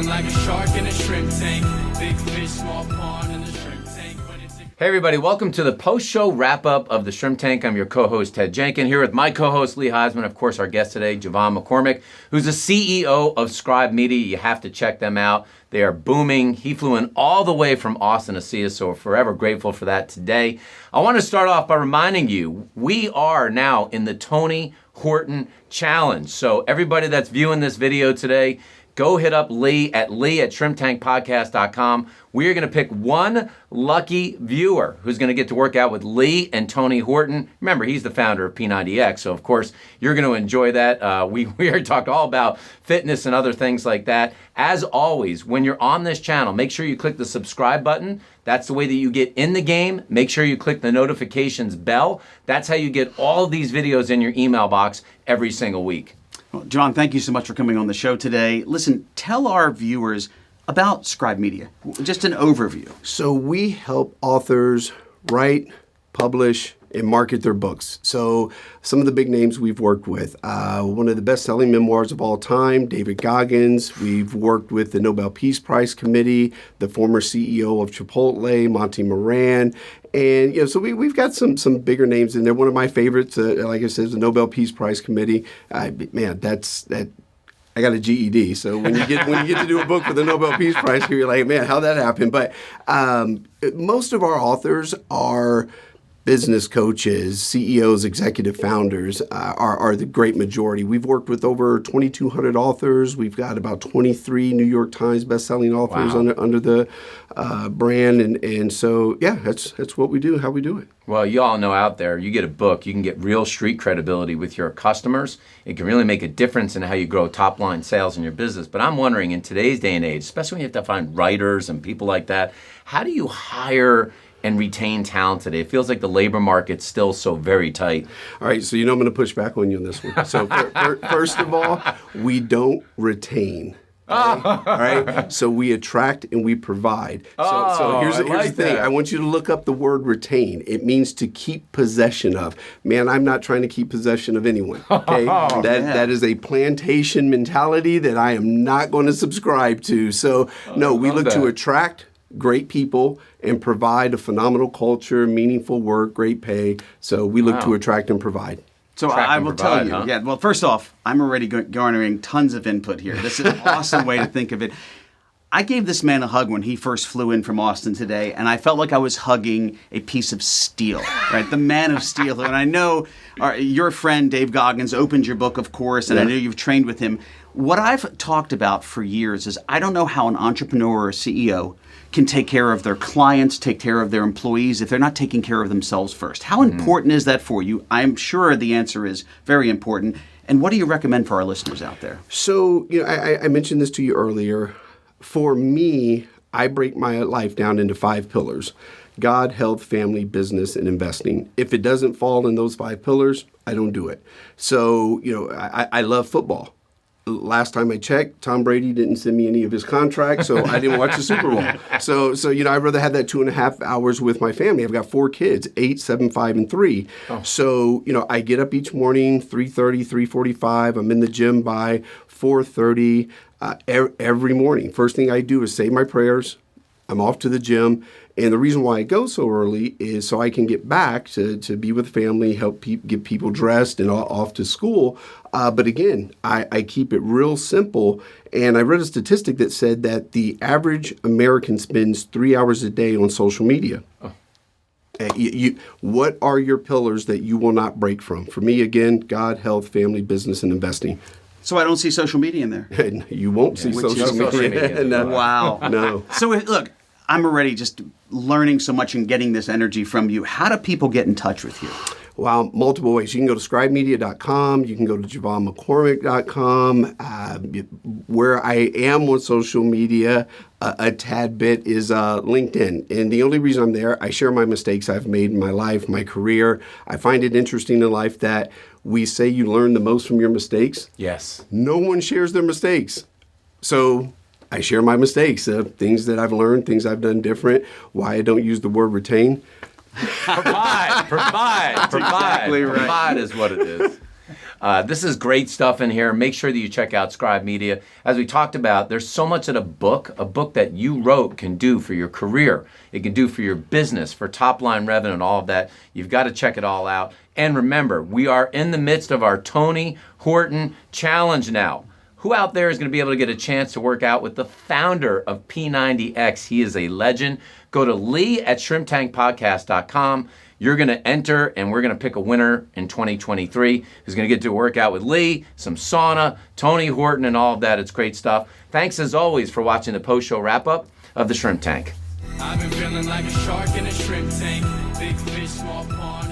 Feeling like a shark in a shrimp tank. Big fish, small pond in the shrimp tank. Hey everybody, welcome to the post-show wrap-up of the Shrimp Tank. I'm your co-host Ted Jenkin, here with my co-host Lee Heisman, of course our guest today, JeVon McCormick, who's the CEO of Scribe Media. You have to check them out. They are booming. He flew in all the way from Austin to see us, so we're forever grateful for that today. I want to start off by reminding you, we are now in the Tony Horton Challenge. So everybody that's viewing this video today, go hit up Lee at shrimptankpodcast.com. We are going to pick one lucky viewer who's going to get to work out with Lee and Tony Horton. Remember, he's the founder of P90X, so of course you're going to enjoy that. We already talked all about fitness and other things like that. As always, when you're on this channel, make sure you click the subscribe button. That's the way that you get in the game. Make sure you click the notifications bell. That's how you get all of these videos in your email box every single week. Well, John, thank you so much for coming on the show today. Listen, tell our viewers about Scribe Media, just an overview. So we help authors write, publish, and market their books. So some of the big names we've worked with, one of the best-selling memoirs of all time, David Goggins. We've worked with the Nobel Peace Prize Committee, the former CEO of Chipotle, Monty Moran. And, so we've got some bigger names in there. One of my favorites, like I said, is the Nobel Peace Prize Committee. I got a GED, so when you get to do a book for the Nobel Peace Prize, you're like, man, how'd that happen? But most of our authors are business coaches, CEOs, executive founders are the great majority. We've worked with over 2,200 authors. We've got about 23 New York Times best-selling authors under the brand, and so that's what we do, how we do it. Well, you all know out there, you get a book, you can get real street credibility with your customers. It can really make a difference in how you grow top-line sales in your business. But I'm wondering, in today's day and age, especially when you have to find writers and people like that, how do you hire and retain talent today? It feels like the labor market's still so very tight. All right, so I'm going to push back on you on this one. So first of all, we don't retain. All right, so we attract and we provide. So here's the thing. I want you to look up the word retain. It means to keep possession of. Man, I'm not trying to keep possession of anyone. Okay, that is a plantation mentality that I am not going to subscribe to. So no, we look to attract great people and provide a phenomenal culture, meaningful work, great pay. So we look to attract and provide. So I will tell you, well, first off, I'm already garnering tons of input here. This is an awesome way to think of it. I gave this man a hug when he first flew in from Austin today, and I felt like I was hugging a piece of steel, right? The man of steel. And I know your friend Dave Goggins opened your book, of course, and I know you've trained with him. What I've talked about for years is I don't know how an entrepreneur or a CEO can take care of their clients, take care of their employees if they're not taking care of themselves first. How important is that for you? I'm sure the answer is very important. And what do you recommend for our listeners out there? So, I mentioned this to you earlier. For me, I break my life down into 5 pillars: God, health, family, business, and investing. If it doesn't fall in those 5 pillars, I don't do it. So, I love football. Last time I checked, Tom Brady didn't send me any of his contracts, so I didn't watch the Super Bowl. So I'd rather have that 2.5 hours with my family. I've got 4 kids, 8, 7, 5, and 3. Oh. So, I get up each morning, 3:30, 3:45. I'm in the gym by 4:30 every morning. First thing I do is say my prayers. I'm off to the gym. And the reason why I go so early is so I can get back to be with family, help get people dressed and off to school. But again, I keep it real simple. And I read a statistic that said that the average American spends 3 hours a day on social media. Oh. What are your pillars that you will not break from? For me, again, God, health, family, business, and investing. So I don't see social media in there. You won't see social media. No. Wow. No. So look, I'm already just learning so much and getting this energy from you. How do people get in touch with you? Well, multiple ways. You can go to scribemedia.com. You can go to JeVonMcCormick.com. Where I am on social media a tad bit is LinkedIn. And the only reason I'm there, I share my mistakes I've made in my life, my career. I find it interesting in life that we say you learn the most from your mistakes. Yes. No one shares their mistakes. So I share my mistakes, things that I've learned, things I've done different, why I don't use the word retain. Provide. Exactly right. Provide is what it is. This is great stuff in here. Make sure that you check out Scribe Media. As we talked about, there's so much that a book that you wrote can do for your career. It can do for your business, for top line revenue and all of that. You've got to check it all out. And remember, we are in the midst of our Tony Horton Challenge now. Who out there is going to be able to get a chance to work out with the founder of P90X? He is a legend. Go to lee@shrimptankpodcast.com. You're going to enter, and we're going to pick a winner in 2023 who's going to get to work out with Lee, some sauna, Tony Horton, and all of that. It's great stuff. Thanks, as always, for watching the post-show wrap-up of The Shrimp Tank. I've been feeling like a shark in a shrimp tank. Big fish, small pond.